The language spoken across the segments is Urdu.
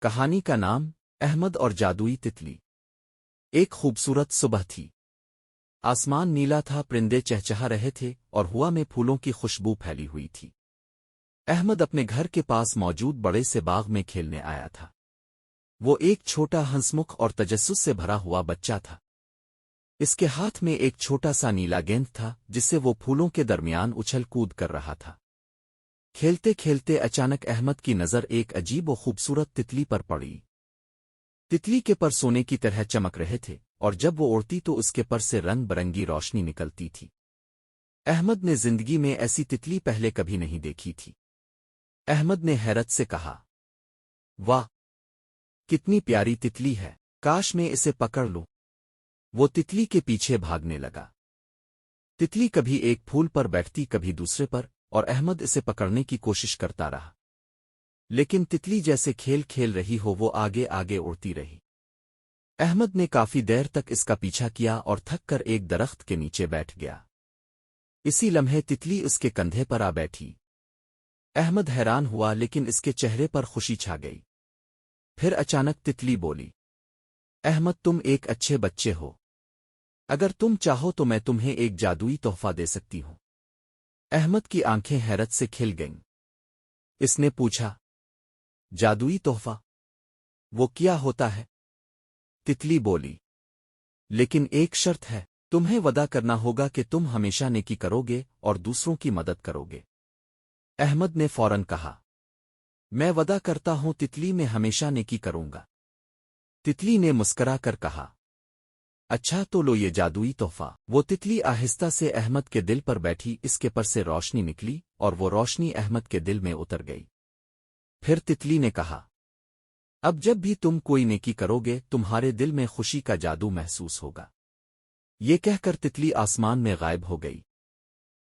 کہانی کا نام احمد اور جادوئی تتلی۔ ایک خوبصورت صبح تھی۔ آسمان نیلا تھا، پرندے چہچہا رہے تھے اور ہوا میں پھولوں کی خوشبو پھیلی ہوئی تھی۔ احمد اپنے گھر کے پاس موجود بڑے سے باغ میں کھیلنے آیا تھا۔ وہ ایک چھوٹا ہنسمکھ اور تجسس سے بھرا ہوا بچہ تھا۔ اس کے ہاتھ میں ایک چھوٹا سا نیلا گیند تھا جس سے وہ پھولوں کے درمیان اچھل کود کر رہا تھا۔ کھیلتے کھیلتے اچانک احمد کی نظر ایک عجیب و خوبصورت تتلی پر پڑی۔ تتلی کے پر سونے کی طرح چمک رہے تھے اور جب وہ اڑتی تو اس کے پر سے رنگ برنگی روشنی نکلتی تھی۔ احمد نے زندگی میں ایسی تتلی پہلے کبھی نہیں دیکھی تھی۔ احمد نے حیرت سے کہا، واہ، کتنی پیاری تتلی ہے، کاش میں اسے پکڑ لوں۔ وہ تتلی کے پیچھے بھاگنے لگا۔ تتلی کبھی ایک پھول پر بیٹھتی، کبھی دوسرے پر، اور احمد اسے پکڑنے کی کوشش کرتا رہا، لیکن تتلی جیسے کھیل کھیل رہی ہو وہ آگے آگے اڑتی رہی۔ احمد نے کافی دیر تک اس کا پیچھا کیا اور تھک کر ایک درخت کے نیچے بیٹھ گیا۔ اسی لمحے تتلی اس کے کندھے پر آ بیٹھی۔ احمد حیران ہوا لیکن اس کے چہرے پر خوشی چھا گئی۔ پھر اچانک تتلی بولی، احمد تم ایک اچھے بچے ہو، اگر تم چاہو تو میں تمہیں ایک جادوئی تحفہ دے سکتی ہوں۔ احمد کی آنکھیں حیرت سے کھل گئیں۔ اس نے پوچھا، جادوئی تحفہ؟ وہ کیا ہوتا ہے؟ تتلی بولی، لیکن ایک شرط ہے، تمہیں وعدہ کرنا ہوگا کہ تم ہمیشہ نیکی کرو گے اور دوسروں کی مدد کرو گے۔ احمد نے فوراً کہا، میں وعدہ کرتا ہوں تتلی، میں ہمیشہ نیکی کروں گا۔ تتلی نے مسکرا کر کہا، اچھا تو لو یہ جادوئی تحفہ۔ وہ تتلی آہستہ سے احمد کے دل پر بیٹھی، اس کے پر سے روشنی نکلی اور وہ روشنی احمد کے دل میں اتر گئی۔ پھر تتلی نے کہا، اب جب بھی تم کوئی نیکی کرو گے تمہارے دل میں خوشی کا جادو محسوس ہوگا۔ یہ کہہ کر تتلی آسمان میں غائب ہو گئی۔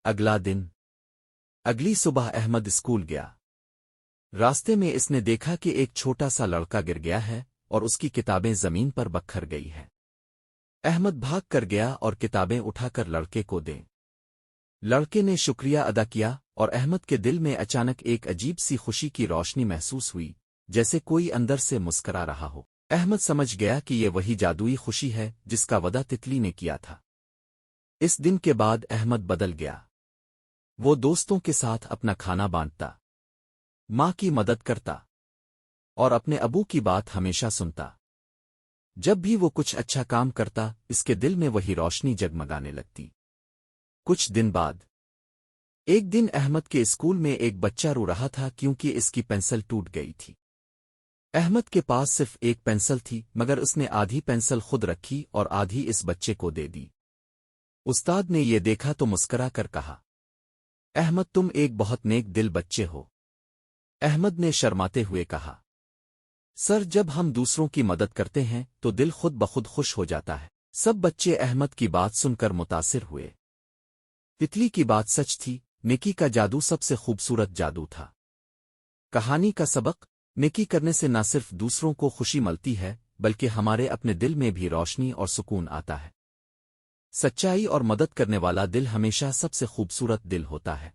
اگلا دن، اگلی صبح احمد اسکول گیا۔ راستے میں اس نے دیکھا کہ ایک چھوٹا سا لڑکا گر گیا ہے اور اس کی کتابیں زمین پر بکھر گئی ہیں۔ احمد بھاگ کر گیا اور کتابیں اٹھا کر لڑکے کو دیں۔ لڑکے نے شکریہ ادا کیا اور احمد کے دل میں اچانک ایک عجیب سی خوشی کی روشنی محسوس ہوئی، جیسے کوئی اندر سے مسکرا رہا ہو۔ احمد سمجھ گیا کہ یہ وہی جادوئی خوشی ہے جس کا وعدہ تتلی نے کیا تھا۔ اس دن کے بعد احمد بدل گیا۔ وہ دوستوں کے ساتھ اپنا کھانا بانٹتا، ماں کی مدد کرتا اور اپنے ابو کی بات ہمیشہ سنتا۔ جب بھی وہ کچھ اچھا کام کرتا اس کے دل میں وہی روشنی جگمگانے لگتی۔ کچھ دن بعد، ایک دن احمد کے اسکول میں ایک بچہ رو رہا تھا کیونکہ اس کی پینسل ٹوٹ گئی تھی۔ احمد کے پاس صرف ایک پینسل تھی مگر اس نے آدھی پینسل خود رکھی اور آدھی اس بچے کو دے دی۔ استاد نے یہ دیکھا تو مسکرا کر کہا، احمد تم ایک بہت نیک دل بچے ہو۔ احمد نے شرماتے ہوئے کہا، سر جب ہم دوسروں کی مدد کرتے ہیں تو دل خود بخود خوش ہو جاتا ہے۔ سب بچے احمد کی بات سن کر متاثر ہوئے۔ تتلی کی بات سچ تھی، نیکی کا جادو سب سے خوبصورت جادو تھا۔ کہانی کا سبق، نیکی کرنے سے نہ صرف دوسروں کو خوشی ملتی ہے بلکہ ہمارے اپنے دل میں بھی روشنی اور سکون آتا ہے۔ سچائی اور مدد کرنے والا دل ہمیشہ سب سے خوبصورت دل ہوتا ہے۔